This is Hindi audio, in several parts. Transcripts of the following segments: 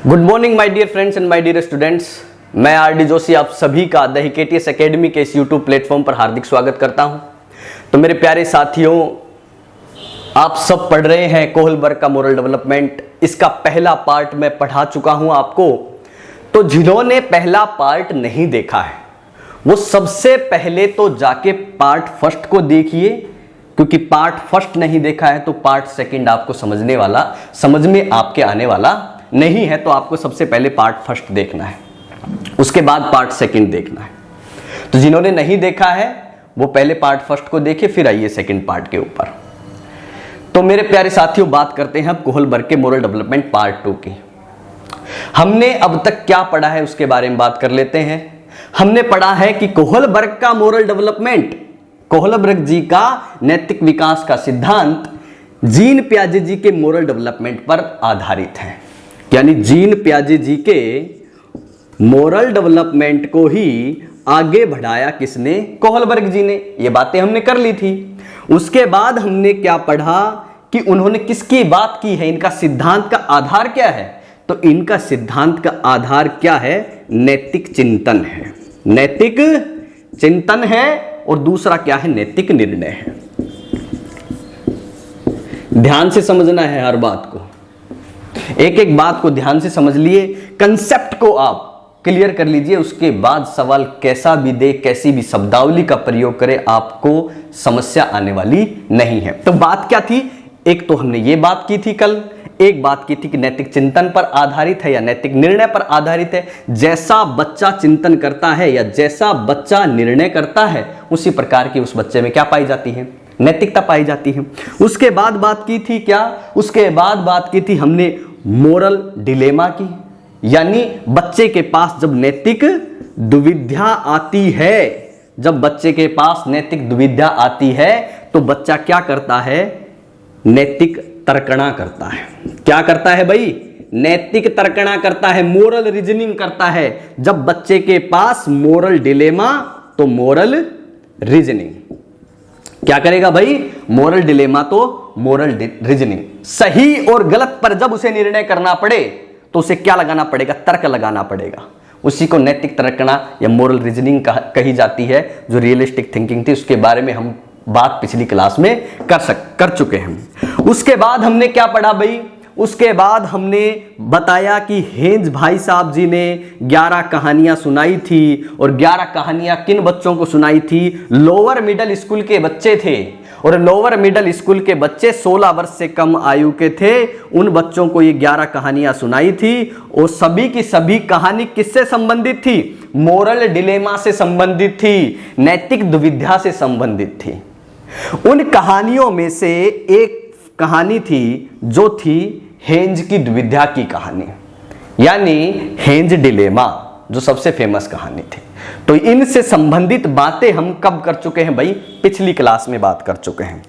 Good morning my dear friends and my dear students. मैं आर.डी. जोशी आप सभी का द हिकेटीएस एकेडमी के इस यूट्यूब प्लेटफॉर्म पर हार्दिक स्वागत करता हूं। तो मेरे प्यारे साथियों, आप सब पढ़ रहे हैं कोहलबर्ग का मोरल डेवलपमेंट। इसका पहला पार्ट मैं पढ़ा चुका हूं आपको। तो जिन्होंने पहला पार्ट नहीं देखा है वो सबसे पहले तो जाके पार्ट फर्स्ट को देखिए, क्योंकि पार्ट फर्स्ट नहीं देखा है तो पार्ट सेकंड आपको समझ में आपके आने वाला नहीं है। तो आपको सबसे पहले पार्ट फर्स्ट देखना है, उसके बाद पार्ट सेकंड देखना है। तो जिन्होंने नहीं देखा है वो पहले पार्ट फर्स्ट को देखे, फिर आइए सेकंड पार्ट के ऊपर। तो मेरे प्यारे साथियों, बात करते हैं अब कोहलबर्ग के मोरल डेवलपमेंट पार्ट 2 की। हमने अब तक क्या पढ़ा है उसके बारे में बात कर लेते हैं। हमने पढ़ा है कि कोहलबर्ग का मोरल डेवलपमेंट, कोहलबर्ग जी का नैतिक विकास का सिद्धांत जीन पियाजे जी के मोरल डेवलपमेंट पर आधारित है। यानी जीन पियाजे जी के मोरल डेवलपमेंट को ही आगे बढ़ाया किसने? कोहलबर्ग जी ने। ये बातें हमने कर ली थी। उसके बाद हमने क्या पढ़ा कि उन्होंने किसकी बात की है, इनका सिद्धांत का आधार क्या है। तो इनका सिद्धांत का आधार क्या है? नैतिक चिंतन है। नैतिक चिंतन है और दूसरा क्या है? नैतिक निर्णय है। ध्यान से समझना है हर बात को, एक एक बात को ध्यान से समझ लिए, कंसेप्ट को आप क्लियर कर लीजिए। उसके बाद सवाल कैसा भी दे, कैसी भी शब्दावली का प्रयोग करे, आपको समस्या आने वाली नहीं है। तो बात क्या थी? एक तो हमने ये बात की थी कल, एक बात की थी कि नैतिक चिंतन पर आधारित है या नैतिक निर्णय पर आधारित है। जैसा बच्चा चिंतन करता है या जैसा बच्चा निर्णय करता है, उसी प्रकार की उस बच्चे में क्या पाई जाती है? नैतिकता पाई जाती है। उसके बाद बात की थी क्या? उसके बाद बात की थी हमने मोरल डिलेमा की, यानी बच्चे के पास जब नैतिक दुविधा आती है, जब बच्चे के पास नैतिक दुविधा आती है तो बच्चा क्या करता है? नैतिक तर्कणा करता है। क्या करता है भाई? नैतिक तर्कणा करता है, मोरल रीजनिंग करता है। जब बच्चे के पास मोरल डिलेमा तो मोरल रीजनिंग क्या करेगा भाई? मोरल डिलेमा तो मोरल रीजनिंग। सही और गलत पर जब उसे निर्णय करना पड़े तो उसे क्या लगाना पड़ेगा? तर्क लगाना पड़ेगा। उसी को नैतिक तर्कणा या मोरल रीजनिंग कही जाती है, जो रियलिस्टिक थिंकिंग थी। उसके बारे में हम बात पिछली क्लास में कर चुके हैं। उसके बाद हमने क्या पढ़ा भाई? उसके बाद हमने बताया कि हेंज भाई साहब जी ने 11 कहानियां सुनाई थी, और 11 कहानियां किन बच्चों को सुनाई थी? लोअर मिडिल स्कूल के बच्चे थे, और लोअर मिडिल स्कूल के बच्चे 16 वर्ष से कम आयु के थे। उन बच्चों को ये 11 कहानियां सुनाई थी, और सभी की सभी कहानी किससे संबंधित थी? मोरल डिलेमा से संबंधित थी, नैतिक दुविधा से संबंधित थी। उन कहानियों में से एक कहानी थी जो थी हेंज की दुविधा की कहानी, यानी हेंज डिलेमा, जो सबसे फेमस कहानी थी। तो इनसे संबंधित बातें हम कब कर चुके हैं भाई? पिछली क्लास में बात कर चुके हैं।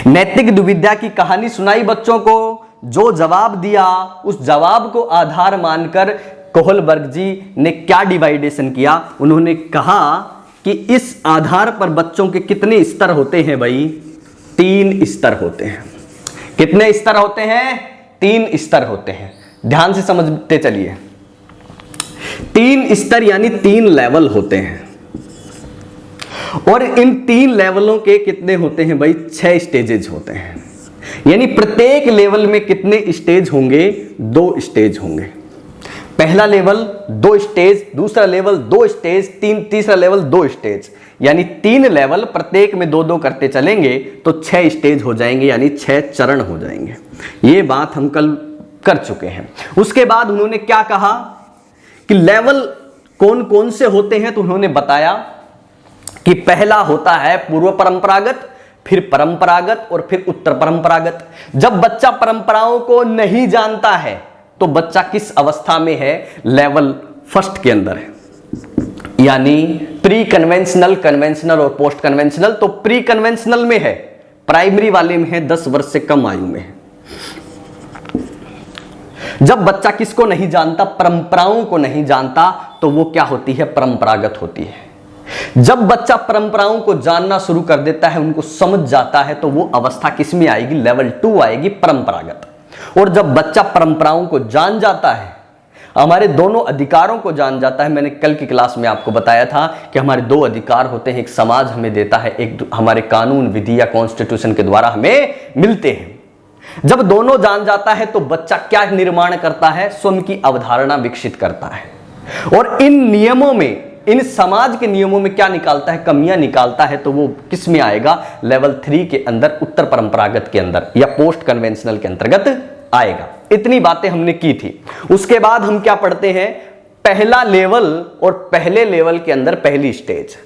नैतिक दुविधा की कहानी सुनाई बच्चों को, जो जवाब दिया उस जवाब को आधार मानकर कोहलबर्ग जी ने क्या डिवाइडेशन किया? उन्होंने कहा कि इस आधार पर बच्चों के कितने स्तर होते हैं भाई? 3 स्तर होते हैं। कितने स्तर होते हैं? 3 स्तर होते हैं। ध्यान से समझते चलिए। 3 स्तर यानी 3 लेवल होते हैं, और इन 3 लेवलों के कितने होते हैं भाई? 6 स्टेजेज होते हैं। यानी प्रत्येक लेवल में कितने स्टेज होंगे? 2 स्टेज होंगे। पहला लेवल 2 स्टेज, दूसरा लेवल 2 स्टेज, तीसरा लेवल 2 स्टेज, यानी 3 लेवल, प्रत्येक में 2-2 करते चलेंगे तो 6 स्टेज हो जाएंगे, यानी 6 चरण हो जाएंगे। ये बात हम कल कर चुके हैं। उसके बाद उन्होंने क्या कहा कि लेवल कौन कौन से होते हैं? तो उन्होंने बताया कि पहला होता है पूर्व परंपरागत, फिर परंपरागत, और फिर उत्तर परंपरागत। जब बच्चा परंपराओं को नहीं जानता है तो बच्चा किस अवस्था में है? लेवल फर्स्ट के अंदर है, यानी प्री कन्वेंशनल, कन्वेंशनल और पोस्ट कन्वेंशनल। तो प्री कन्वेंशनल में है, प्राइमरी वाले में है, 10 वर्ष से कम आयु में है। जब बच्चा किसको नहीं जानता? परंपराओं को नहीं जानता, तो वो क्या होती है? परंपरागत होती है। जब बच्चा परंपराओं को जानना शुरू कर देता है, उनको समझ जाता है, तो वो अवस्था किस में आएगी? लेवल 2 आएगी, परंपरागत। और जब बच्चा परंपराओं को जान जाता है हमारे दोनों अधिकारों को जान जाता है। मैंने कल की क्लास में आपको बताया था कि हमारे दो अधिकार होते हैं, एक समाज हमें देता है, एक हमारे कानून विधि या कॉन्स्टिट्यूशन के द्वारा हमें मिलते हैं। जब दोनों जान जाता है तो बच्चा क्या निर्माण करता है, स्वयं की अवधारणा विकसित करता है और इन नियमों में, इन समाज के नियमों में क्या निकालता है, कमियां निकालता है। तो वो किस में आएगा, लेवल 3 के अंदर, उत्तर परंपरागत के अंदर या पोस्ट कन्वेंशनल के अंतर्गत आएगा। इतनी बातें हमने की थी। उसके बाद हम क्या पढ़ते हैं, पहला लेवल और पहले लेवल के अंदर पहली स्टेज।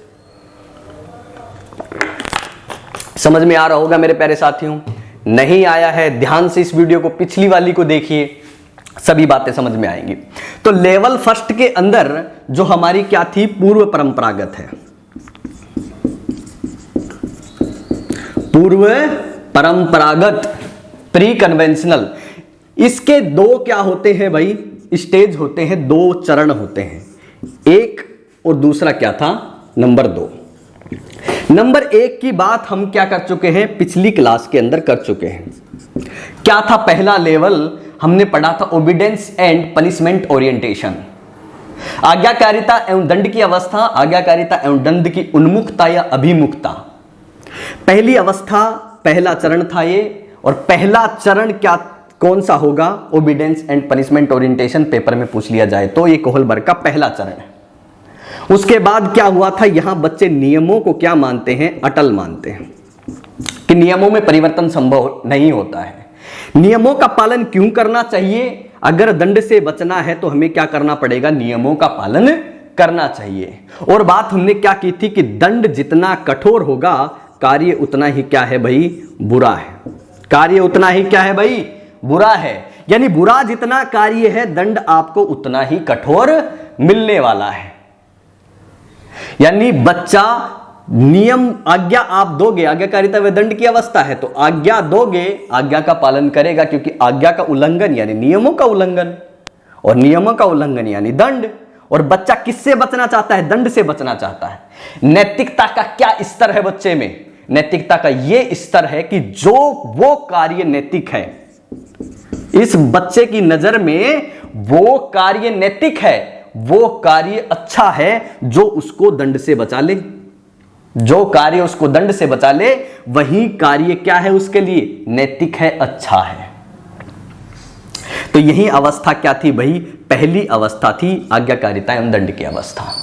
समझ में आ रहा होगा मेरे प्यारे साथियों? नहीं आया है, ध्यान से इस वीडियो को, पिछली वाली को देखिए, सभी बातें समझ में आएंगी। तो लेवल फर्स्ट के अंदर जो हमारी क्या थी, पूर्व परंपरागत है। पूर्व परंपरागत, प्री कन्वेंशनल। इसके दो क्या होते हैं भाई, स्टेज होते हैं, दो चरण होते हैं। एक और दूसरा क्या था, नंबर 2। नंबर 1 की बात हम क्या कर चुके हैं, पिछली क्लास के अंदर कर चुके हैं। क्या था पहला लेवल, हमने पढ़ा था ओबीडेंस एंड पनिशमेंट ओरिएंटेशन, आज्ञाकारिता एवं दंड की अवस्था, आज्ञाकारिता एवं दंड की उन्मुखता या अभिमुखता। पहली अवस्था, पहला चरण था ये। और पहला चरण क्या, कौन सा होगा, ओबीडेंस एंड पनिशमेंट ओरिएंटेशन, पेपर में पूछ लिया जाए तो ये कोहलबर्ग का पहला चरण है। उसके बाद क्या हुआ था, यहां बच्चे नियमों को क्या मानते हैं, अटल मानते हैं कि नियमों में परिवर्तन संभव नहीं होता है। नियमों का पालन क्यों करना चाहिए, अगर दंड से बचना है तो हमें क्या करना पड़ेगा, नियमों का पालन करना चाहिए। और बात हमने क्या की थी कि दंड जितना कठोर होगा, कार्य उतना ही क्या है भाई, बुरा है। कार्य उतना ही क्या है भाई, बुरा है। यानी बुरा जितना कार्य है, दंड आपको उतना ही कठोर मिलने वाला है। यानी बच्चा नियम, आज्ञा आप दोगे, आज्ञाकारिता व दंड की अवस्था है तो आज्ञा दोगे, आज्ञा का पालन करेगा, क्योंकि आज्ञा का उल्लंघन यानी नियमों का उल्लंघन, और नियमों का उल्लंघन यानी दंड। और बच्चा किससे बचना चाहता है, दंड से बचना चाहता है। नैतिकता का क्या स्तर है बच्चे में, नैतिकता का यह स्तर है कि जो वो कार्य नैतिक है, इस बच्चे की नजर में वो कार्य नैतिक है, वो कार्य अच्छा है जो उसको दंड से बचा ले। जो कार्य उसको दंड से बचा ले वही कार्य क्या है, उसके लिए नैतिक है, अच्छा है। तो यही अवस्था क्या थी भाई, पहली अवस्था थी आज्ञाकारिता एवं दंड की अवस्था।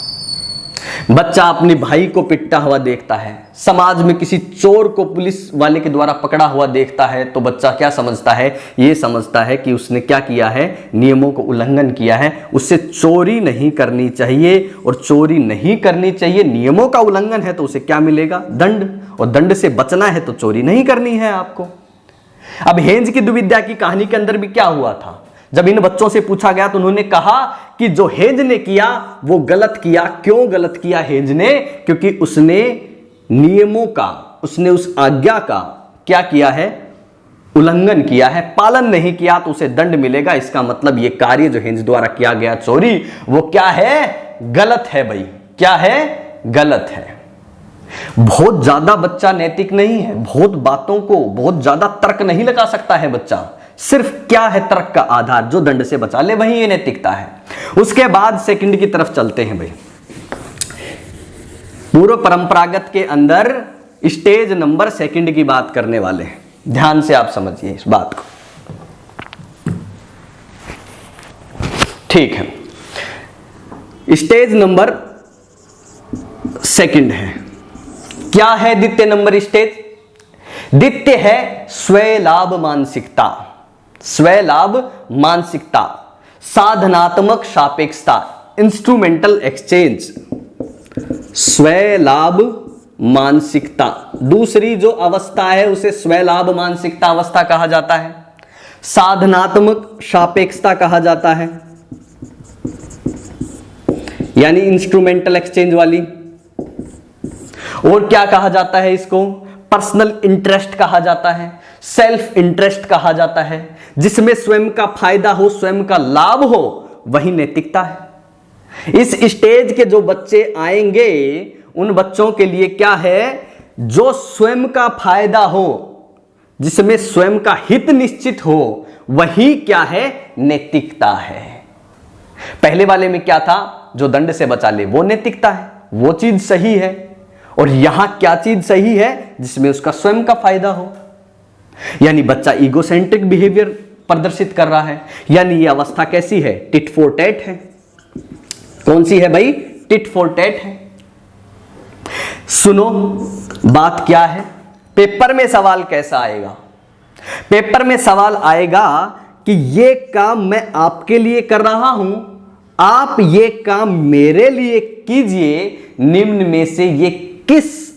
बच्चा अपने भाई को पिटता हुआ देखता है, समाज में किसी चोर को पुलिस वाले के द्वारा पकड़ा हुआ देखता है, तो बच्चा क्या समझता है, ये समझता है कि उसने क्या किया है, नियमों को उल्लंघन किया है, उससे चोरी नहीं करनी चाहिए। और चोरी नहीं करनी चाहिए, नियमों का उल्लंघन है तो उसे क्या मिलेगा, दंड। और दंड से बचना है तो चोरी नहीं करनी है आपको। अब हेंज की दुविधा की कहानी के अंदर भी क्या हुआ था, जब इन बच्चों से पूछा गया तो उन्होंने कहा कि जो हेंज ने किया वो गलत किया। क्यों गलत किया हेंज ने, क्योंकि उसने नियमों का, उसने उस आज्ञा का क्या किया है, उल्लंघन किया है, पालन नहीं किया, तो उसे दंड मिलेगा। इसका मतलब ये कार्य जो हेंज द्वारा किया गया चोरी, वो क्या है, गलत है भाई। क्या है, गलत है। बहुत ज्यादा बच्चा नैतिक नहीं है, बहुत बातों को, बहुत ज्यादा तर्क नहीं लगा सकता है बच्चा। सिर्फ क्या है तर्क का आधार, जो दंड से बचा ले वही ये नैतिकता है। उसके बाद सेकंड की तरफ चलते हैं भाई। पूर्व परंपरागत के अंदर स्टेज नंबर सेकंड की बात करने वाले हैं। ध्यान से आप समझिए इस बात को, ठीक है। स्टेज नंबर सेकंड है, क्या है द्वितीय नंबर स्टेज, द्वितीय है स्वलाभ मानसिकता। स्वलाभ मानसिकता, साधनात्मक सापेक्षता, इंस्ट्रूमेंटल एक्सचेंज। स्वलाभ मानसिकता, दूसरी जो अवस्था है उसे स्वलाभ मानसिकता अवस्था कहा जाता है, साधनात्मक सापेक्षता कहा जाता है, यानी इंस्ट्रूमेंटल एक्सचेंज वाली। और क्या कहा जाता है इसको, पर्सनल इंटरेस्ट कहा जाता है, सेल्फ इंटरेस्ट कहा जाता है। जिसमें स्वयं का फायदा हो, स्वयं का लाभ हो, वही नैतिकता है। इस स्टेज के जो बच्चे आएंगे उन बच्चों के लिए क्या है, जो स्वयं का फायदा हो, जिसमें स्वयं का हित निश्चित हो, वही क्या है, नैतिकता है। पहले वाले में क्या था, जो दंड से बचा ले वो नैतिकता है, वो चीज सही है। और यहां क्या चीज सही है, जिसमें उसका स्वयं का फायदा हो। यानी बच्चा ईगोसेंट्रिक बिहेवियर प्रदर्शित कर रहा है। यानी ये अवस्था कैसी है, टिट फॉर टैट है। कौन सी है भाई, टिट फॉर टैट है। सुनो बात क्या है, पेपर में सवाल कैसा आएगा। पेपर में सवाल आएगा कि ये काम मैं आपके लिए कर रहा हूं, आप ये काम मेरे लिए कीजिए, निम्न में से ये किस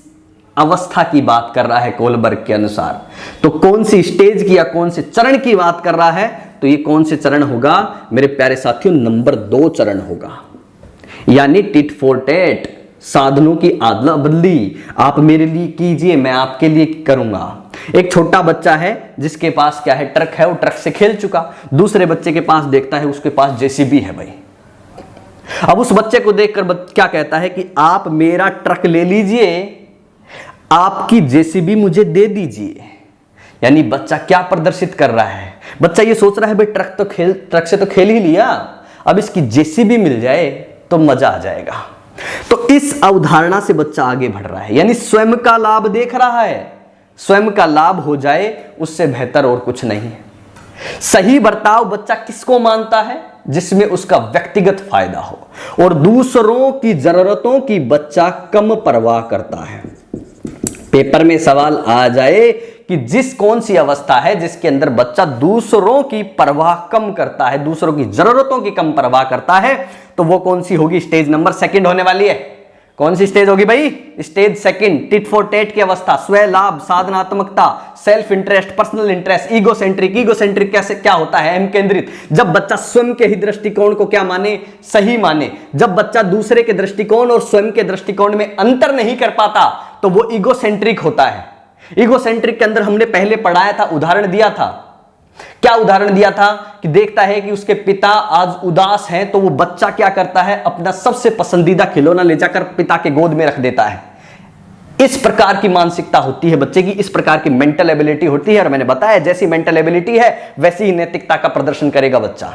अवस्था की बात कर रहा है कोलबर्ग के अनुसार। तो कौन सी स्टेज की या कौन से चरण की बात कर रहा है, तो ये कौन से चरण होगा मेरे प्यारे साथियों, नंबर 2 चरण होगा। यानी टिट फॉर टैट, साधनों की आदला बदली, आप मेरे लिए कीजिए मैं आपके लिए करूंगा। एक छोटा बच्चा है जिसके पास क्या है, ट्रक है, वो ट्रक से खेल चुका, दूसरे बच्चे के पास देखता है उसके पास जेसीबी है भाई। अब उस बच्चे को देखकर क्या कहता है कि आप मेरा ट्रक ले लीजिए, आपकी जेसीबी मुझे दे दीजिए। यानी बच्चा क्या प्रदर्शित कर रहा है, बच्चा ये सोच रहा है भाई ट्रक से तो खेल ही लिया, अब इसकी जेसीबी मिल जाए तो मजा आ जाएगा। तो इस अवधारणा से बच्चा आगे बढ़ रहा है, यानी स्वयं का लाभ देख रहा है, स्वयं का लाभ हो जाए उससे बेहतर और कुछ नहीं है। सही बर्ताव बच्चा किसको मानता है, जिसमें उसका व्यक्तिगत फायदा हो, और दूसरों की जरूरतों की बच्चा कम परवाह करता है। पेपर में सवाल आ जाए कि कौन सी अवस्था है जिसके अंदर बच्चा दूसरों की परवाह कम करता है, दूसरों की जरूरतों की कम परवाह करता है, तो वो कौन सी होगी, स्टेज नंबर 2 होने वाली है। कौन सी स्टेज होगी भाई, स्टेज 2, टिट फॉर टैट की अवस्था। स्व लाभ, साधनात्मकता, self interest, personal interest, egocentric कैसे क्या होता है, अहम केंद्रित। जब बच्चा स्वयं के ही दृष्टिकोण को क्या माने, सही माने, जब बच्चा दूसरे के दृष्टिकोण और स्वयं के दृष्टिकोण में अंतर नहीं कर पाता, तो वो ईगोसेंट्रिक होता है। ईगोसेंट्रिक के अंदर हमने पहले पढ़ाया था, उदाहरण दिया था। क्या उदाहरण दिया था कि देखता है कि उसके पिता आज उदास हैं, तो वो बच्चा क्या करता है, अपना सबसे पसंदीदा खिलौना ले जाकर पिता के गोद में रख देता है। इस प्रकार की मानसिकता होती है बच्चे की, इस प्रकार की मेंटल एबिलिटी होती है। और मैंने बताया जैसी मेंटल एबिलिटी है वैसी ही नैतिकता का प्रदर्शन करेगा बच्चा।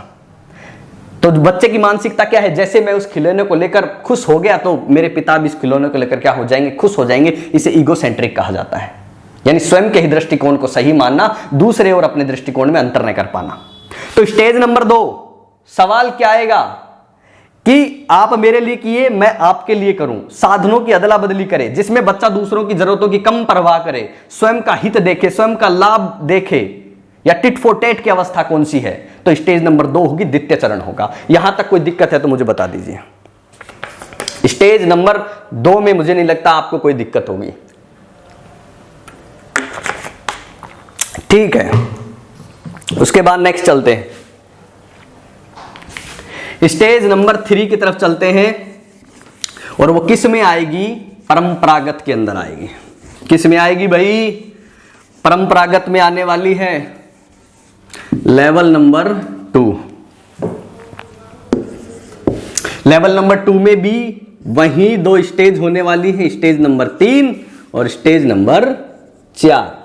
तो बच्चे की मानसिकता क्या है, जैसे मैं उस खिलौने को लेकर खुश हो गया तो मेरे पिता भी इस खिलौने को लेकर क्या हो जाएंगे, खुश हो जाएंगे। इसे ईगोसेंट्रिक कहा जाता है, यानी स्वयं के ही दृष्टिकोण को सही मानना, दूसरे और अपने दृष्टिकोण में अंतर न कर पाना। तो स्टेज नंबर 2 सवाल क्या आएगा कि आप मेरे लिए किए मैं आपके लिए करूं, साधनों की अदला बदली करे, जिसमें बच्चा दूसरों की जरूरतों की कम परवाह करे, स्वयं का हित देखे, स्वयं का लाभ देखे। या टिट फॉर टैट की अवस्था कौन सी है, तो स्टेज नंबर 2 होगी, द्वितीय चरण होगा। यहां तक कोई दिक्कत है तो मुझे बता दीजिए। स्टेज नंबर 2 में मुझे नहीं लगता आपको कोई दिक्कत होगी, ठीक है। उसके बाद नेक्स्ट चलते हैं, स्टेज नंबर 3 की तरफ चलते हैं। और वो किस में आएगी, परंपरागत के अंदर आएगी। किस में आएगी भाई, परंपरागत में आने वाली है, लेवल नंबर 2। लेवल नंबर 2 में भी वही 2 स्टेज होने वाली है, स्टेज नंबर 3 और स्टेज नंबर 4।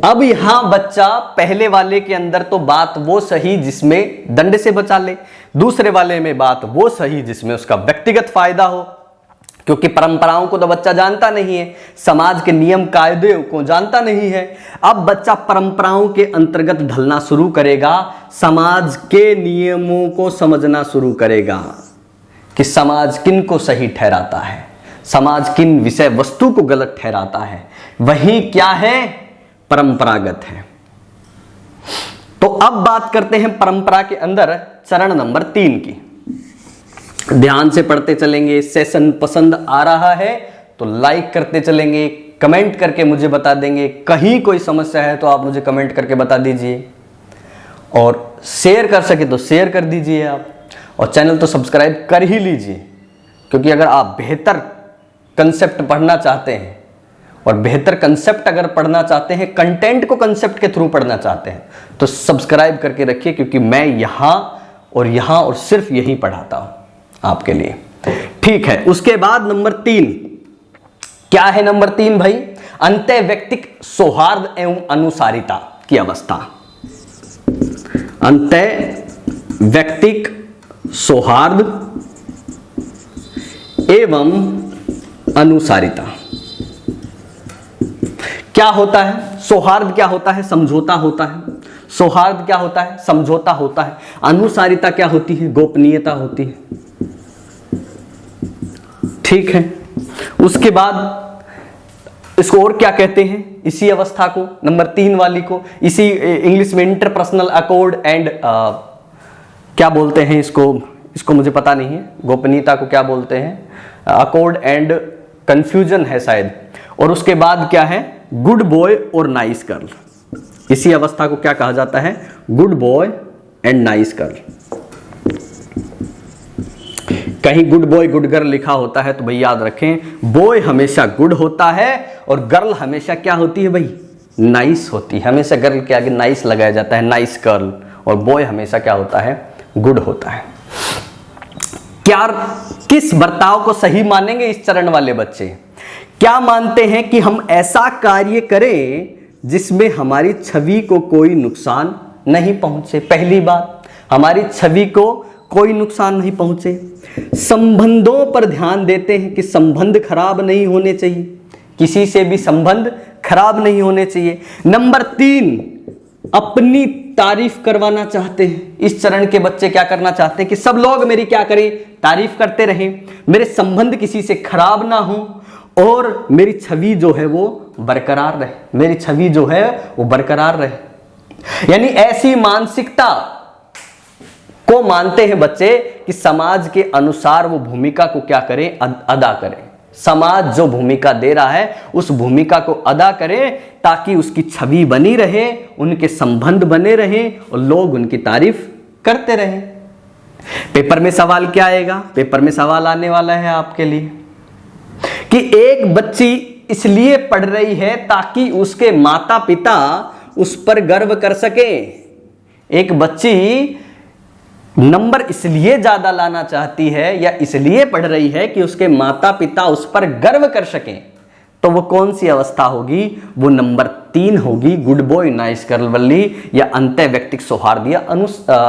अब यहां बच्चा पहले वाले के अंदर तो बात वो सही जिसमें दंड से बचा ले, दूसरे वाले में बात वो सही जिसमें उसका व्यक्तिगत फायदा हो, क्योंकि परंपराओं को तो बच्चा जानता नहीं है, समाज के नियम कायदे को जानता नहीं है। अब बच्चा परंपराओं के अंतर्गत ढलना शुरू करेगा, समाज के नियमों को समझना शुरू करेगा कि समाज किन को सही ठहराता है, समाज किन विषय वस्तु को गलत ठहराता है, वही क्या है, परंपरागत है। तो अब बात करते हैं परंपरा के अंदर चरण नंबर 3 की। ध्यान से पढ़ते चलेंगे। सेशन पसंद आ रहा है तो लाइक करते चलेंगे, कमेंट करके मुझे बता देंगे। कहीं कोई समस्या है तो आप मुझे कमेंट करके बता दीजिए, और शेयर कर सके तो शेयर कर दीजिए आप, और चैनल तो सब्सक्राइब कर ही लीजिए, क्योंकि अगर आप बेहतर कंसेप्ट पढ़ना चाहते हैं और बेहतर कंसेप्ट अगर पढ़ना चाहते हैं, कंटेंट को कंसेप्ट के थ्रू पढ़ना चाहते हैं, तो सब्सक्राइब करके रखिए, क्योंकि मैं यहाँ और सिर्फ यही पढ़ाता हूँ आपके लिए, ठीक है। उसके बाद नंबर 3 क्या है, नंबर 3 भाई, अंतःवैयक्तिक सौहार्द एवं अनुसारिता की अवस्था। अंतःवैयक्तिक सौहार्द एवं अनुसारिता। क्या होता है सौहार्द? क्या होता है? समझौता होता है। सौहार्द क्या होता है? समझौता होता है। अनुसारिता क्या होती है? गोपनीयता होती है। ठीक है, उसके बाद इसको और क्या कहते हैं? इसी अवस्था को, नंबर 3 वाली को, इसी इंग्लिश में इंटरपर्सनल अकॉर्ड एंड क्या बोलते हैं इसको मुझे पता नहीं है। गोपनीयता को क्या बोलते हैं? अकॉर्ड एंड कंफ्यूजन है शायद। और उसके बाद क्या है? गुड बॉय और नाइस गर्ल। इसी अवस्था को क्या कहा जाता है? Good boy and nice girl. कहीं गुड बॉय गुड गर्ल लिखा होता है तो भाई याद रखें, बॉय हमेशा गुड होता है और गर्ल हमेशा क्या होती है भाई? नाइस होती है। हमेशा गर्ल के आगे नाइस लगाया जाता है, नाइस गर्ल। और बॉय हमेशा क्या होता है? गुड होता है। क्या किस बर्ताव को सही मानेंगे इस चरण वाले बच्चे? क्या मानते हैं कि हम ऐसा कार्य करें जिसमें हमारी छवि को कोई नुकसान नहीं पहुंचे? पहली बात, हमारी छवि को कोई नुकसान नहीं पहुंचे। संबंधों पर ध्यान देते हैं कि संबंध खराब नहीं होने चाहिए, किसी से भी संबंध खराब नहीं होने चाहिए। नंबर 3, अपनी तारीफ करवाना चाहते हैं। इस चरण के बच्चे क्या करना चाहते हैं कि सब लोग मेरी क्या करें? तारीफ करते रहें, मेरे संबंध किसी से खराब ना हो और मेरी छवि जो है वो बरकरार रहे, मेरी छवि जो है वो बरकरार रहे। यानी ऐसी मानसिकता को मानते हैं बच्चे कि समाज के अनुसार वो भूमिका को क्या करें? अदा करें। समाज जो भूमिका दे रहा है उस भूमिका को अदा करें ताकि उसकी छवि बनी रहे, उनके संबंध बने रहें और लोग उनकी तारीफ करते रहें। पेपर में सवाल क्या आएगा? पेपर में सवाल आने वाला है आपके लिए कि एक बच्ची इसलिए पढ़ रही है ताकि उसके माता पिता उस पर गर्व कर सके। एक बच्ची नंबर इसलिए ज्यादा लाना चाहती है या इसलिए पढ़ रही है कि उसके माता पिता उस पर गर्व कर सकें, तो वो कौन सी अवस्था होगी? वो नंबर 3 होगी, गुड बॉय नाइस गर्ल वाली, या अंतःवैयक्तिक सौहार्द या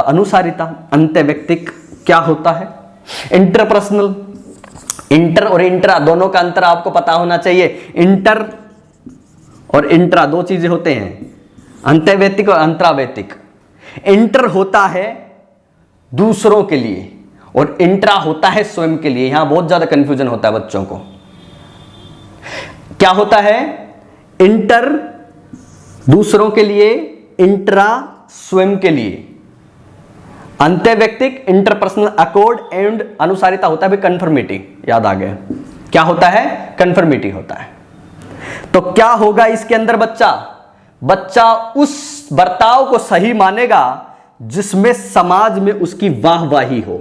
अनुसारिता। अंतःवैयक्तिक क्या होता है? इंटरपर्सनल। इंटर और इंट्रा दोनों का अंतर आपको पता होना चाहिए। इंटर और इंट्रा 2 चीजें होते हैं, अंतःवैयक्तिक और अंतरावैयक्तिक। इंटर होता है दूसरों के लिए और इंट्रा होता है स्वयं के लिए। यहां बहुत ज्यादा कंफ्यूजन होता है बच्चों को। क्या होता है? इंटर दूसरों के लिए, इंट्रा स्वयं के लिए। अंतःवैयक्तिक इंटरपर्सनल अकॉर्ड एंड अनुसारिता होता है कन्फर्मिटी। याद आ गया? क्या होता है? कन्फर्मिटी होता है। तो क्या होगा इसके अंदर? बच्चा उस बर्ताव को सही मानेगा जिसमें समाज में उसकी वाहवाही हो,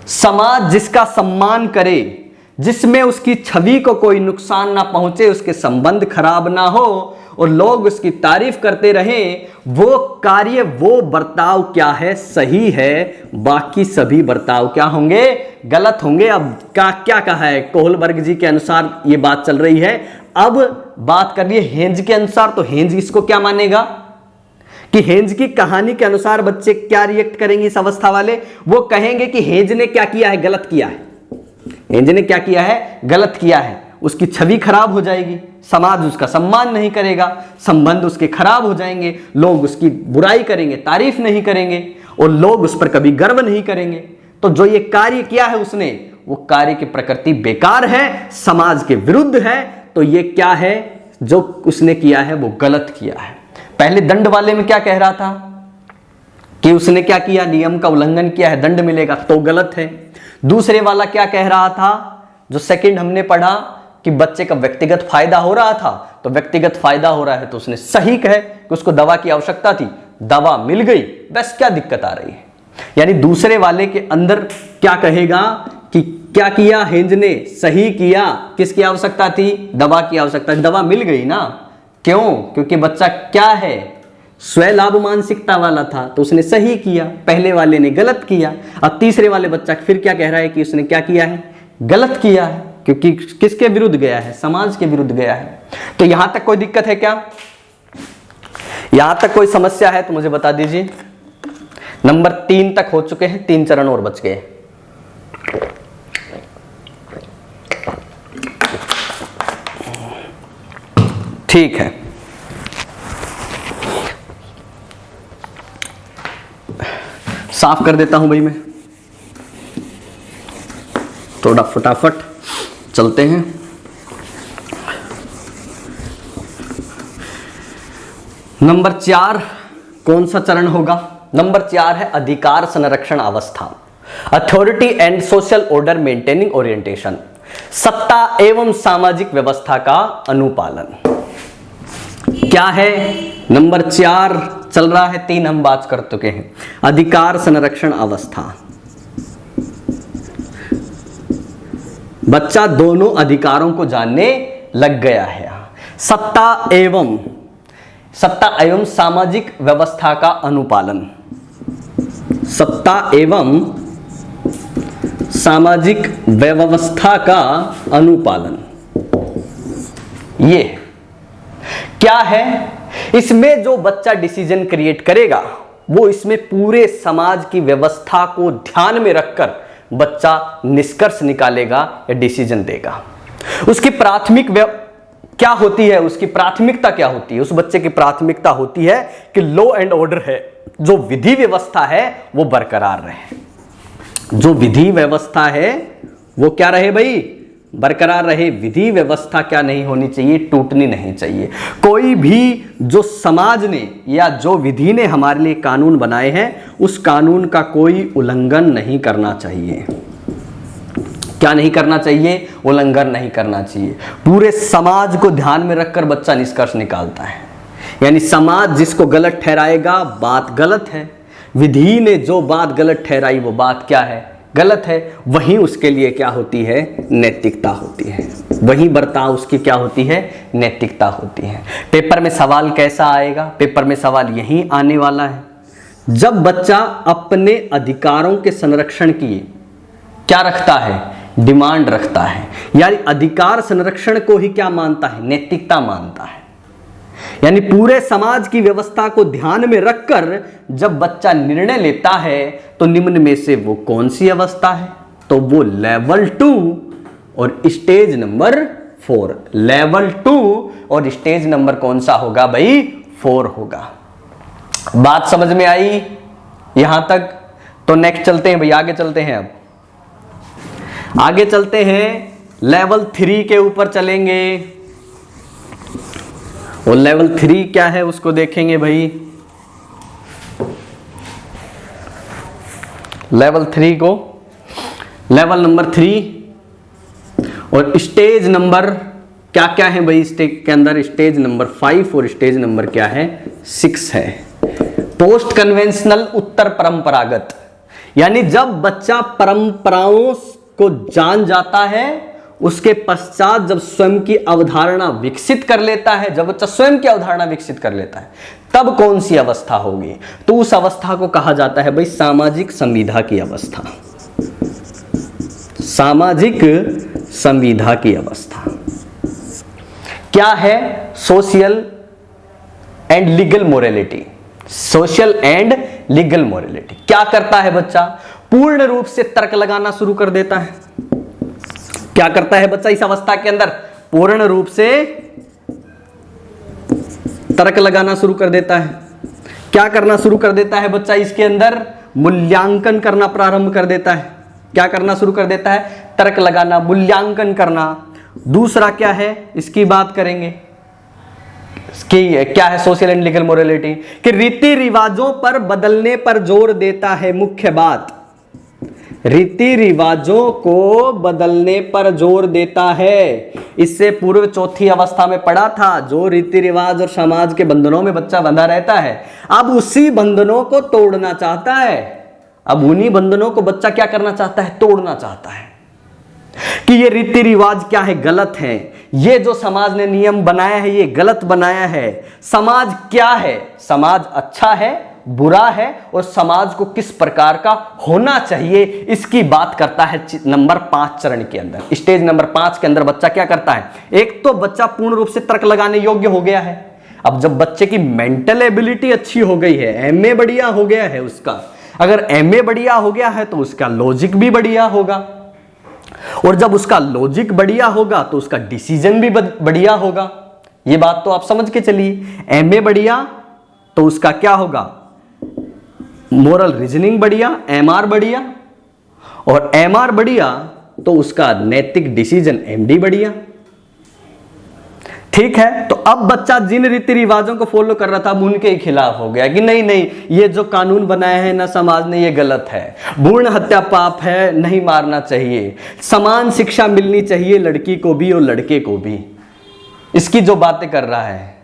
समाज जिसका सम्मान करे, जिसमें उसकी छवि को कोई नुकसान ना पहुंचे, उसके संबंध खराब ना हो और लोग उसकी तारीफ करते रहें। वो कार्य, वो बर्ताव क्या है? सही है। बाकी सभी बर्ताव क्या होंगे? गलत होंगे। अब क्या कहा है? कोहलबर्ग जी के अनुसार ये बात चल रही है। अब बात कर लिए हेंज के अनुसार, तो हेंज इसको क्या मानेगा कि हेंज की कहानी के अनुसार बच्चे क्या रिएक्ट करेंगे इस अवस्था वाले? वो कहेंगे कि हेंज ने क्या किया है? गलत किया है। हेंज ने क्या किया है? गलत किया है। उसकी छवि खराब हो जाएगी, समाज उसका सम्मान नहीं करेगा, संबंध उसके खराब हो जाएंगे, लोग उसकी बुराई करेंगे, तारीफ नहीं करेंगे और लोग उस पर कभी गर्व नहीं करेंगे। तो जो ये कार्य किया है उसने, वो कार्य की प्रकृति बेकार है, समाज के विरुद्ध है। तो ये क्या है? जो उसने किया है वो गलत किया है। पहले दंड वाले में क्या कह रहा था कि उसने क्या किया? नियम का उल्लंघन किया है, दंड मिलेगा, तो गलत है। दूसरे वाला क्या कह रहा था? जो सेकंड हमने पढ़ा कि बच्चे का व्यक्तिगत फायदा हो रहा था, तो व्यक्तिगत फायदा हो रहा है तो उसने सही कहे कि उसको दवा की आवश्यकता थी, दवा मिल गई, बस क्या दिक्कत आ रही है। यानी दूसरे वाले के अंदर क्या कहेगा कि क्या किया हेंज ने? सही किया। किसकी आवश्यकता थी? दवा की आवश्यकता थी, दवा मिल गई ना। क्यों? क्योंकि बच्चा क्या है? स्वलाभ मानसिकता वाला था तो उसने सही किया, पहले वाले ने गलत किया। अब तीसरे वाले बच्चा फिर क्या कह रहा है कि उसने क्या किया है? गलत किया है, क्योंकि किसके विरुद्ध गया है? समाज के विरुद्ध गया है। तो यहां तक कोई दिक्कत है क्या? यहां तक कोई समस्या है तो मुझे बता दीजिए। नंबर 3 तक हो चुके हैं, 3 चरण और बच गए। ठीक है, साफ कर देता हूं भाई मैं, थोड़ा फटाफट चलते हैं। नंबर 4 कौन सा चरण होगा? नंबर 4 है अधिकार संरक्षण अवस्था, authority and social order maintaining orientation, सत्ता एवं सामाजिक व्यवस्था का अनुपालन। क्या है? नंबर 4 चल रहा है, 3 हम बात कर चुके हैं। अधिकार संरक्षण अवस्था, बच्चा दोनों अधिकारों को जानने लग गया है। सत्ता एवं सामाजिक व्यवस्था का अनुपालन, सत्ता एवं सामाजिक व्यवस्था का अनुपालन, ये क्या है? इसमें जो बच्चा डिसीजन क्रिएट करेगा वो इसमें पूरे समाज की व्यवस्था को ध्यान में रखकर बच्चा निष्कर्ष निकालेगा या डिसीजन देगा। उसकी प्राथमिक क्या होती है, उसकी प्राथमिकता क्या होती है? उस बच्चे की प्राथमिकता होती है कि लॉ एंड ऑर्डर है, जो विधि व्यवस्था है वो बरकरार रहे। जो विधि व्यवस्था है वो क्या रहे भाई? बरकरार रहे। विधि व्यवस्था क्या नहीं होनी चाहिए? टूटनी नहीं चाहिए। कोई भी जो समाज ने या जो विधि ने हमारे लिए कानून बनाए हैं उस कानून का कोई उल्लंघन नहीं करना चाहिए। क्या नहीं करना चाहिए? उल्लंघन नहीं करना चाहिए। पूरे समाज को ध्यान में रखकर बच्चा निष्कर्ष निकालता है, यानी समाज जिसको गलत ठहराएगा बात गलत है, विधि ने जो बात गलत ठहराई वो बात क्या है? गलत है। वहीं उसके लिए क्या होती है? नैतिकता होती है। वहीं बर्ताव उसकी क्या होती है? नैतिकता होती है। पेपर में सवाल कैसा आएगा? पेपर में सवाल यही आने वाला है, जब बच्चा अपने अधिकारों के संरक्षण की क्या रखता है? डिमांड रखता है, यानी अधिकार संरक्षण को ही क्या मानता है? नैतिकता मानता है। यानी पूरे समाज की व्यवस्था को ध्यान में रखकर जब बच्चा निर्णय लेता है तो निम्न में से वो कौन सी अवस्था है? तो वो लेवल 2 और स्टेज नंबर 4। लेवल 2 और स्टेज नंबर कौन सा होगा भाई? 4 होगा। बात समझ में आई यहां तक? तो नेक्स्ट चलते हैं भाई, आगे चलते हैं। अब आगे चलते हैं, लेवल 3 के ऊपर चलेंगे। और लेवल 3 क्या है उसको देखेंगे भाई। लेवल 3 को, लेवल नंबर 3 और स्टेज नंबर क्या क्या है भाई? स्टेज के अंदर स्टेज नंबर 5 और स्टेज नंबर क्या है? 6 है। पोस्ट कन्वेंशनल, उत्तर परंपरागत, यानी जब बच्चा परंपराओं को जान जाता है उसके पश्चात जब स्वयं की अवधारणा विकसित कर लेता है, जब बच्चा स्वयं की अवधारणा विकसित कर लेता है तब कौन सी अवस्था होगी? तो उस अवस्था को कहा जाता है भाई सामाजिक संविदा की अवस्था। सामाजिक संविदा की अवस्था क्या है? Social and legal morality. Social and legal morality क्या करता है बच्चा? पूर्ण रूप से तर्क लगाना शुरू कर देता है। क्या करता है बच्चा इस अवस्था के अंदर? पूर्ण रूप से तर्क लगाना शुरू कर देता है। क्या करना शुरू कर देता है बच्चा इसके अंदर? मूल्यांकन करना प्रारंभ कर देता है। क्या करना शुरू कर देता है? तर्क लगाना, मूल्यांकन करना। दूसरा क्या है इसकी बात करेंगे कि क्या है सोशल एंड लीगल मोरालिटी, कि रीति रिवाजों पर बदलने पर जोर देता है। मुख्य बात, रीति रिवाजों को बदलने पर जोर देता है। इससे पूर्व चौथी अवस्था में पढ़ा था, जो रीति रिवाज और समाज के बंधनों में बच्चा बंधा रहता है अब उसी बंधनों को तोड़ना चाहता है। अब उन्हीं बंधनों को बच्चा क्या करना चाहता है? तोड़ना चाहता है कि ये रीति रिवाज क्या है? गलत है। ये जो समाज ने नियम बनाया है ये गलत बनाया है। समाज क्या है? समाज अच्छा है, बुरा है, और समाज को किस प्रकार का होना चाहिए इसकी बात करता है नंबर 5 चरण के अंदर। स्टेज नंबर 5 के अंदर बच्चा क्या करता है? एक तो बच्चा पूर्ण रूप से तर्क लगाने योग्य हो गया है। अब जब बच्चे की मेंटल एबिलिटी अच्छी हो गई है, एमए बढ़िया हो गया है उसका, अगर एमए बढ़िया हो गया है तो उसका लॉजिक भी बढ़िया होगा, और जब उसका लॉजिक बढ़िया होगा तो उसका डिसीजन भी बढ़िया होगा। ये बात तो आप समझ के चलिए, एमए बढ़िया तो उसका क्या होगा, मोरल रीजनिंग बढ़िया, एमआर बढ़िया, और एमआर बढ़िया तो उसका नैतिक डिसीजन एमडी बढ़िया। ठीक है, तो अब बच्चा जिन रीति रिवाजों को फॉलो कर रहा था अब उनके खिलाफ हो गया कि नहीं नहीं, ये जो कानून बनाया है ना समाज ने ये गलत है, भ्रूण हत्या पाप है, नहीं मारना चाहिए, समान शिक्षा मिलनी चाहिए लड़की को भी और लड़के को भी। इसकी जो बातें कर रहा है,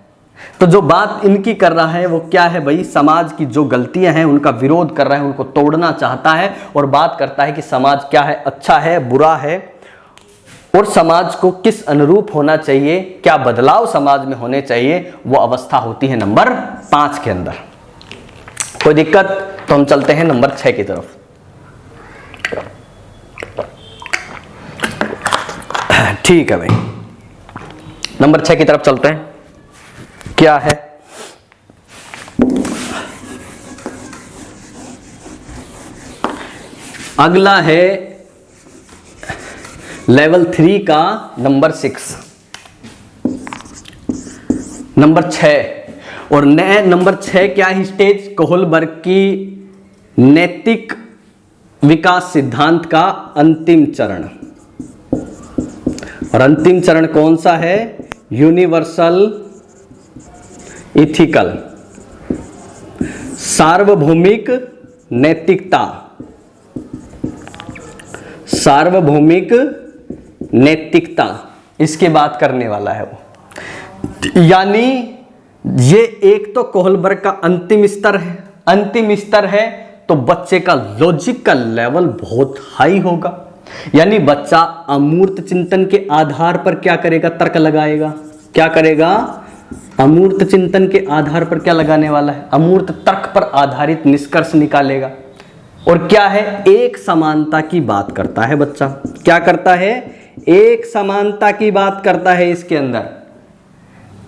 तो जो बात इनकी कर रहा है वो क्या है भाई, समाज की जो गलतियां हैं उनका विरोध कर रहा है, उनको तोड़ना चाहता है और बात करता है कि समाज क्या है, अच्छा है, बुरा है, और समाज को किस अनुरूप होना चाहिए, क्या बदलाव समाज में होने चाहिए। वो अवस्था होती है नंबर 5 के अंदर। कोई दिक्कत? तो हम चलते हैं नंबर 6 की तरफ। ठीक है भाई, नंबर 6 की तरफ चलते हैं। क्या है, अगला है लेवल 3 का नंबर 6, नंबर 6। और नए नंबर 6 क्या है स्टेज, कोहलबर्ग की नैतिक विकास सिद्धांत का अंतिम चरण। और अंतिम चरण कौन सा है, यूनिवर्सल इथिकल, सार्वभौमिक नैतिकता, सार्वभौमिक नैतिकता, इसकी बात करने वाला है वो। यानी ये एक तो कोहलबर्ग का अंतिम स्तर है, अंतिम स्तर है तो बच्चे का लॉजिक का लेवल बहुत हाई होगा। यानी बच्चा अमूर्त चिंतन के आधार पर क्या करेगा, तर्क लगाएगा। क्या करेगा, अमूर्त चिंतन के आधार पर क्या लगाने वाला है, अमूर्त तर्क पर आधारित निष्कर्ष निकालेगा। और क्या है, एक समानता की बात करता है बच्चा। क्या करता है, एक समानता की बात करता है। इसके अंदर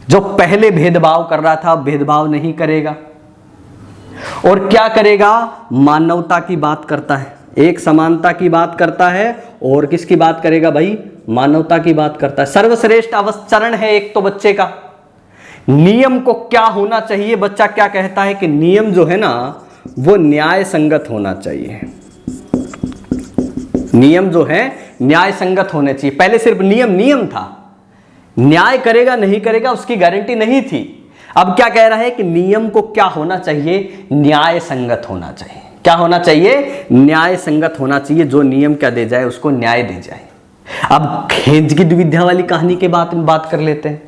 जो पहले भेदभाव कर रहा था भेदभाव नहीं करेगा। और क्या करेगा, मानवता की बात करता है। एक समानता की बात करता है और किसकी बात करेगा भाई, मानवता की बात करता है। सर्वश्रेष्ठ अवचरण है एक तो बच्चे का। नियम को क्या होना चाहिए, बच्चा क्या कहता है कि नियम जो है ना वो न्याय संगत होना चाहिए। नियम जो है न्याय संगत होने चाहिए। पहले सिर्फ नियम नियम था, न्याय करेगा नहीं करेगा उसकी गारंटी नहीं थी। अब क्या कह रहा है कि नियम को क्या होना चाहिए, न्याय संगत होना चाहिए। क्या होना चाहिए, न्याय संगत होना चाहिए। जो नियम क्या दे जाए उसको न्याय दे जाए। अब हेंज की द्विविधा वाली कहानी के बात कर लेते हैं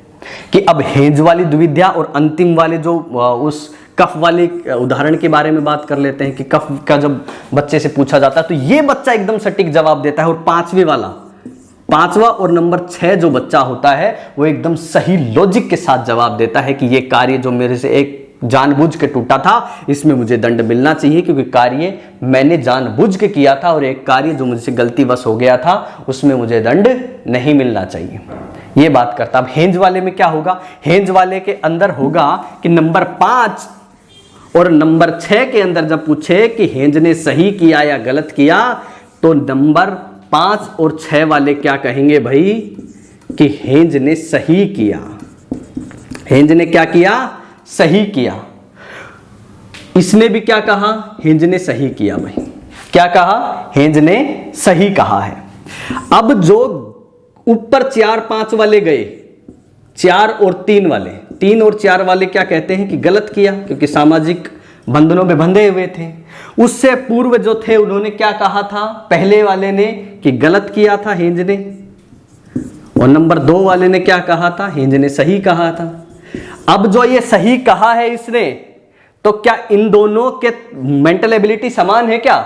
कि अब हेंज वाली द्विविधा और अंतिम वाले जो उस कफ वाले उदाहरण के बारे में बात कर लेते हैं कि कफ का जब बच्चे से पूछा जाता है तो ये बच्चा एकदम सटीक जवाब देता है। और पांचवा और नंबर 6 जो बच्चा होता है वो एकदम सही लॉजिक के साथ जवाब देता है कि ये कार्य जो मेरे से एक जानबूझ के टूटा था इसमें मुझे दंड मिलना चाहिए, क्योंकि कार्य मैंने जानबूझ के किया था और एक कार्य जो मुझसे गलतीवश हो गया था उसमें मुझे दंड नहीं मिलना चाहिए। ये बात करता। अब हेंज वाले में क्या होगा, हेंज वाले के अंदर होगा कि नंबर 5 और नंबर 6 के अंदर जब पूछे कि हेंज ने सही किया या गलत किया तो नंबर 5 और 6 वाले क्या कहेंगे भाई कि हेंज ने सही किया। हेंज ने क्या किया, सही किया। इसने भी क्या कहा, हेंज ने सही किया भाई। क्या कहा, हेंज ने सही कहा है। अब जो ऊपर 4 5 वाले गए, 4 और 3 वाले, 3 और 4 वाले क्या कहते हैं कि गलत किया, क्योंकि सामाजिक बंधनों में बंधे हुए थे। उससे पूर्व जो थे उन्होंने क्या कहा था, पहले वाले ने कि गलत किया था हेंज ने, और नंबर 2 वाले ने क्या कहा था, हेंज ने सही कहा था। अब जो ये सही कहा है इसने, तो क्या इन दोनों के मेंटल एबिलिटी समान है क्या,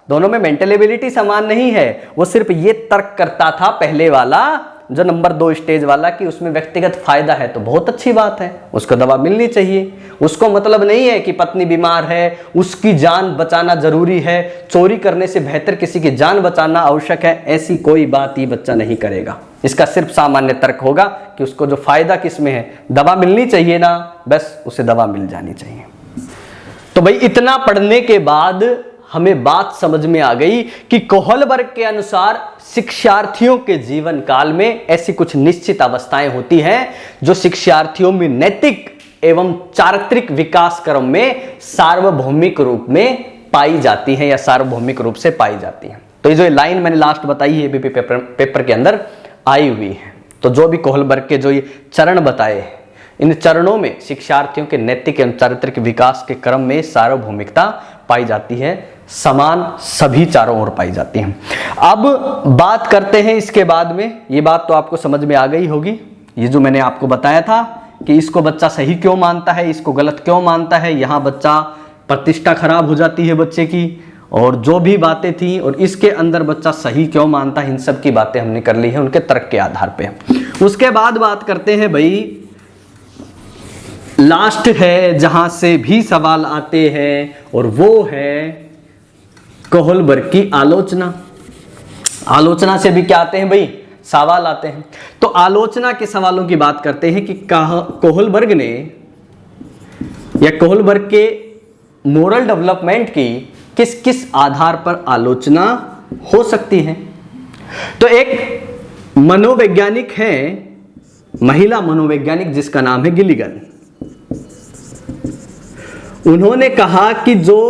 दोनों में मेंटल एबिलिटी समान नहीं है। वो सिर्फ ये तर्क करता था पहले वाला जो नंबर 2 स्टेज वाला कि उसमें व्यक्तिगत फायदा है तो बहुत अच्छी बात है, उसको दवा मिलनी चाहिए। उसको मतलब नहीं है कि पत्नी बीमार है, उसकी जान बचाना जरूरी है, चोरी करने से बेहतर किसी की जान बचाना आवश्यक है, ऐसी कोई बात ये बच्चा नहीं करेगा। इसका सिर्फ सामान्य तर्क होगा कि उसको जो फायदा किसमें है, दवा मिलनी चाहिए ना, बस उसे दवा मिल जानी चाहिए। तो भाई इतना पढ़ने के बाद हमें बात समझ में आ गई कि कोहलबर्ग के अनुसार शिक्षार्थियों के जीवन काल में ऐसी कुछ निश्चित अवस्थाएं होती हैं जो शिक्षार्थियों में नैतिक एवं चारित्रिक विकास क्रम में सार्वभौमिक रूप में पाई जाती हैं या सार्वभौमिक रूप से पाई जाती हैं। तो ये जो लाइन मैंने लास्ट बताई है एबीपी पेपर के अंदर आई हुई है। तो जो भी कोहलबर्ग के जो ये चरण बताए, इन चरणों में शिक्षार्थियों के नैतिक एवं चारित्रिक विकास के क्रम में सार्वभौमिकता पाई जाती है, समान सभी चारों ओर पाई जाती हैं। अब बात करते हैं इसके बाद में, ये बात तो आपको समझ में आ गई होगी, ये जो मैंने आपको बताया था कि इसको बच्चा सही क्यों मानता है, इसको गलत क्यों मानता है, यहाँ बच्चा प्रतिष्ठा खराब हो जाती है बच्चे की, और जो भी बातें थी, और इसके अंदर बच्चा सही क्यों मानता है, इन सब की बातें हमने कर ली है उनके तर्क के आधार पे। उसके बाद बात करते हैं भाई, लास्ट है जहां से भी सवाल आते हैं, और वो है कोहलबर्ग की आलोचना। आलोचना से भी क्या आते हैं भाई, सवाल आते हैं। तो आलोचना के सवालों की बात करते हैं कि कोहलबर्ग ने या कोहलबर्ग के मोरल डेवलपमेंट की किस किस आधार पर आलोचना हो सकती है। तो एक मनोवैज्ञानिक है, महिला मनोवैज्ञानिक, जिसका नाम है गिलिगन। उन्होंने कहा कि जो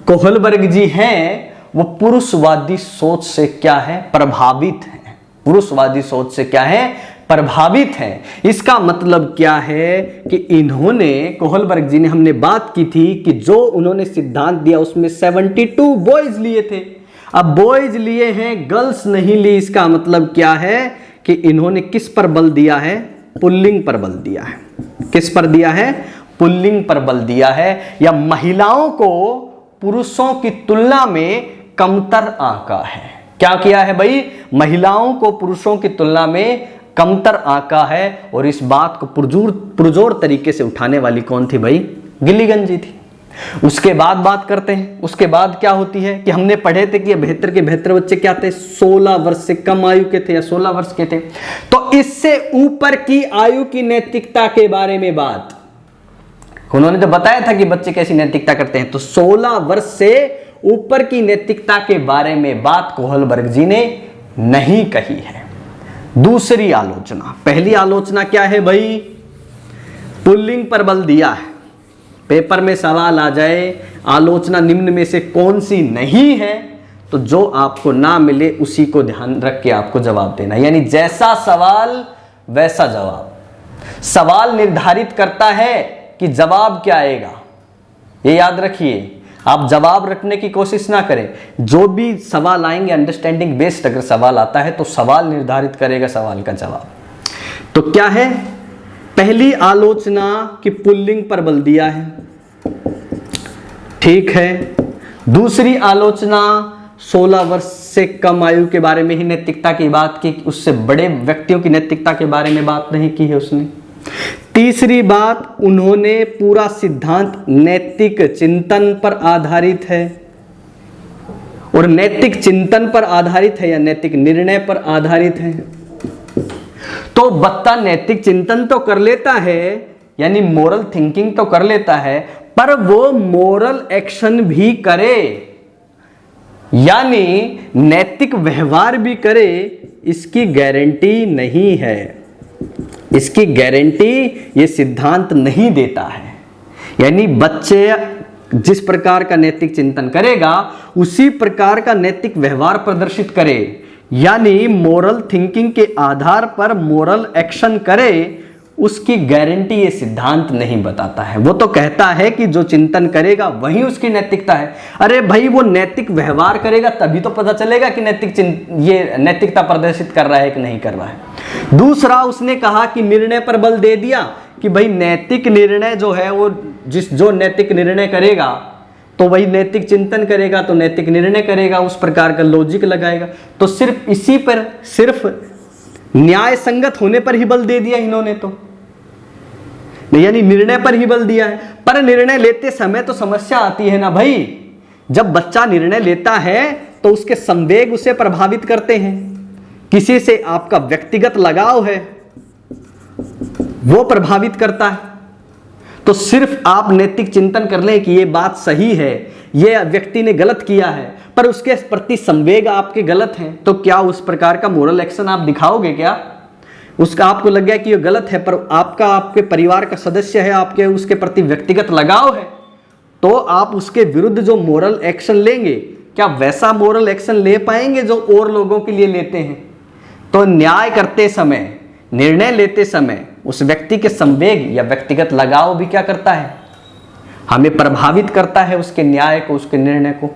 कोहलबर्ग जी हैं वो पुरुषवादी सोच से क्या है, प्रभावित हैं। पुरुषवादी सोच से क्या है, प्रभावित हैं। इसका मतलब क्या है कि इन्होंने, कोहलबर्ग जी ने, हमने बात की थी कि जो उन्होंने सिद्धांत दिया उसमें 72 बॉयज लिए थे। अब बॉयज लिए हैं, गर्ल्स नहीं ली। इसका मतलब क्या है कि इन्होंने किस पर बल दिया है, पुल्लिंग पर बल दिया है। किस पर दिया है, पुल्लिंग पर बल दिया है, या महिलाओं को पुरुषों की तुलना में कमतर आंका है। क्या किया है भाई, महिलाओं को पुरुषों की तुलना में कमतर आंका है। और इस बात को पुरजोर तरीके से उठाने वाली कौन थी भाई, गिलिगन जी थी। उसके बाद बात करते हैं, उसके बाद क्या होती है कि हमने पढ़े थे कि 72 के 72 बच्चे क्या थे, 16 वर्ष से कम आयु के थे या 16 वर्ष के थे। तो इससे ऊपर की आयु की नैतिकता के बारे में बात उन्होंने तो बताया था कि बच्चे कैसी नैतिकता करते हैं। तो 16 वर्ष से ऊपर की नैतिकता के बारे में बात कोहलबर्ग जी ने नहीं कही है। दूसरी आलोचना, पहली आलोचना क्या है भाई, पुल्लिंग पर बल दिया है। पेपर में सवाल आ जाए आलोचना निम्न में से कौन सी नहीं है, तो जो आपको ना मिले उसी को ध्यान रख के आपको जवाब देना, यानी जैसा सवाल वैसा जवाब। सवाल निर्धारित करता है कि जवाब क्या आएगा, ये याद रखिए। आप जवाब रखने की कोशिश ना करें। जो भी सवाल आएंगे अंडरस्टैंडिंग बेस्ड अगर सवाल आता है तो सवाल निर्धारित करेगा सवाल का जवाब। तो क्या है, पहली आलोचना कि पुल्लिंग पर बल दिया है, ठीक है। दूसरी आलोचना 16 वर्ष से कम आयु के बारे में ही नैतिकता की बात की, उससे बड़े व्यक्तियों की नैतिकता के बारे में बात नहीं की है उसने। तीसरी बात, उन्होंने पूरा सिद्धांत नैतिक चिंतन पर आधारित है, और नैतिक चिंतन पर आधारित है या नैतिक निर्णय पर आधारित है। तो बच्चा नैतिक चिंतन तो कर लेता है, यानी मोरल थिंकिंग तो कर लेता है, पर वो मोरल एक्शन भी करे, यानी नैतिक व्यवहार भी करे, इसकी गारंटी नहीं है। इसकी गारंटी ये सिद्धांत नहीं देता है। यानी बच्चे जिस प्रकार का नैतिक चिंतन करेगा उसी प्रकार का नैतिक व्यवहार प्रदर्शित करे, यानी मोरल थिंकिंग के आधार पर मोरल एक्शन करे, उसकी गारंटी ये सिद्धांत नहीं बताता है। वो तो कहता है कि जो चिंतन करेगा वही उसकी नैतिकता है। अरे भाई, वो नैतिक व्यवहार करेगा तभी तो पता चलेगा कि ये नैतिकता प्रदर्शित कर रहा है कि नहीं कर रहा है। दूसरा, उसने कहा कि निर्णय पर बल दे दिया कि भाई नैतिक निर्णय जो है वो जो नैतिक निर्णय करेगा तो वही नैतिक चिंतन करेगा, तो नैतिक निर्णय करेगा, उस प्रकार का लॉजिक लगाएगा। तो सिर्फ इसी पर, सिर्फ न्याय संगत होने पर ही बल दे दिया इन्होंने, तो यानी निर्णय पर ही बल दिया है। पर निर्णय लेते समय तो समस्या आती है ना भाई। जब बच्चा निर्णय लेता है तो उसके संवेग उसे प्रभावित करते हैं, किसी से आपका व्यक्तिगत लगाव है वो प्रभावित करता है। तो सिर्फ आप नैतिक चिंतन कर लें कि ये बात सही है, ये व्यक्ति ने गलत किया है पर उसके प्रति संवेग आपके गलत हैं, तो क्या उस प्रकार का मोरल एक्शन आप दिखाओगे क्या? उसका आपको लग गया कि ये गलत है पर आपका आपके परिवार का सदस्य है, आपके उसके प्रति व्यक्तिगत लगाव है, तो आप उसके विरुद्ध जो मोरल एक्शन लेंगे क्या वैसा मोरल एक्शन ले पाएंगे जो और लोगों के लिए लेते हैं? तो न्याय करते समय, निर्णय लेते समय उस व्यक्ति के संवेग या व्यक्तिगत लगाव भी क्या करता है, हमें प्रभावित करता है उसके न्याय को, उसके निर्णय को।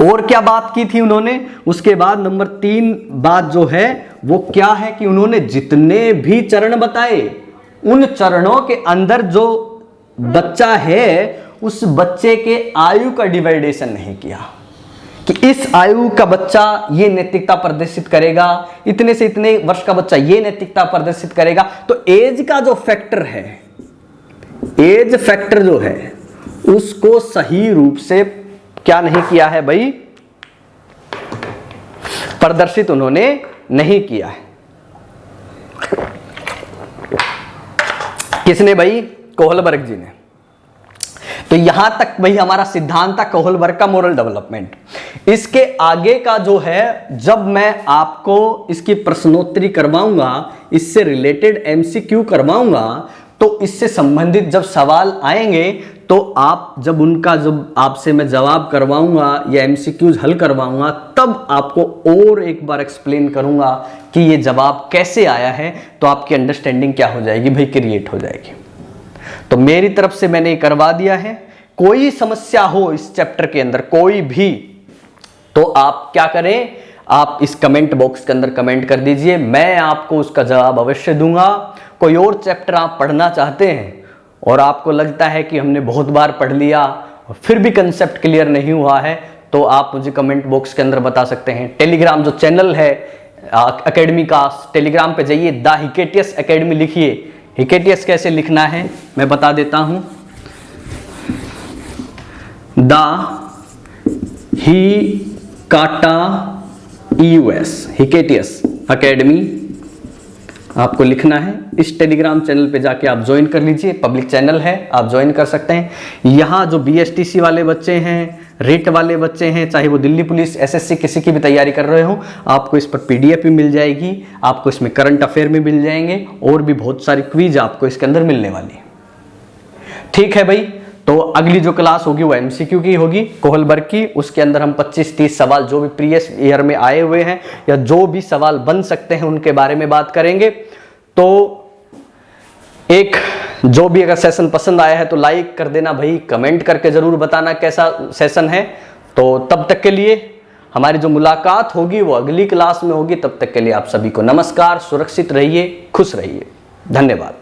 और क्या बात की थी उन्होंने? उसके बाद नंबर 3 बात जो है वो क्या है कि उन्होंने जितने भी चरण बताए उन चरणों के अंदर जो बच्चा है उस बच्चे के आयु का डिवाइडेशन नहीं किया कि इस आयु का बच्चा ये नैतिकता प्रदर्शित करेगा, इतने से इतने वर्ष का बच्चा ये नैतिकता प्रदर्शित करेगा। तो एज का जो फैक्टर है, एज फैक्टर जो है उसको सही रूप से क्या नहीं किया है भाई, प्रदर्शित उन्होंने नहीं किया है। किसने भाई? कोहलबर्ग जी ने। तो यहां तक भाई हमारा सिद्धांत था कोहलबर्ग का मोरल डेवलपमेंट। इसके आगे का जो है, जब मैं आपको इसकी प्रश्नोत्तरी करवाऊंगा, इससे रिलेटेड एमसीक्यू करवाऊंगा, तो इससे संबंधित जब सवाल आएंगे तो आप जब उनका जब आपसे मैं जवाब करवाऊंगा या एमसीक्यूज हल करवाऊंगा, तब आपको और एक बार एक्सप्लेन करूंगा कि ये जवाब कैसे आया है, तो आपकी अंडरस्टैंडिंग क्या हो जाएगी भाई, क्रिएट हो जाएगी। तो मेरी तरफ से मैंने करवा दिया है। कोई समस्या हो इस चैप्टर के अंदर कोई भी, तो आप क्या करें, आप इस कमेंट बॉक्स के अंदर कमेंट कर दीजिए, मैं आपको उसका जवाब अवश्य दूंगा। कोई और चैप्टर आप पढ़ना चाहते हैं और आपको लगता है कि हमने बहुत बार पढ़ लिया और फिर भी कंसेप्ट क्लियर नहीं हुआ है, तो आप मुझे कमेंट बॉक्स के अंदर बता सकते हैं। टेलीग्राम जो चैनल है एकेडमी का, टेलीग्राम पे जाइए, द हिकेटियस एकेडमी लिखिए। हिकेटियस कैसे लिखना है मैं बता देता हूं, द ही काटा यूएस, हिकेटियस एकेडमी आपको लिखना है। इस टेलीग्राम चैनल पे जाके आप ज्वाइन कर लीजिए, पब्लिक चैनल है, आप ज्वाइन कर सकते हैं। यहाँ जो बीएसटीसी वाले बच्चे हैं, रेट वाले बच्चे हैं, चाहे वो दिल्ली पुलिस, एसएससी किसी की भी तैयारी कर रहे हो, आपको इस पर पीडीएफ भी मिल जाएगी, आपको इसमें करंट अफेयर भी मिल जाएंगे और भी बहुत सारी क्विज आपको इसके अंदर मिलने वाली है। ठीक है भाई, तो अगली जो क्लास होगी वो एमसीक्यू की होगी, कोहलबर्ग की। उसके अंदर हम 25-30 सवाल जो भी प्रीवियस ईयर में आए हुए हैं या जो भी सवाल बन सकते हैं उनके बारे में बात करेंगे। तो एक जो भी अगर सेशन पसंद आया है तो लाइक कर देना भाई, कमेंट करके जरूर बताना कैसा सेशन है। तो तब तक के लिए हमारी जो मुलाकात होगी वो अगली क्लास में होगी। तब तक के लिए आप सभी को नमस्कार, सुरक्षित रहिए, खुश रहिए, धन्यवाद।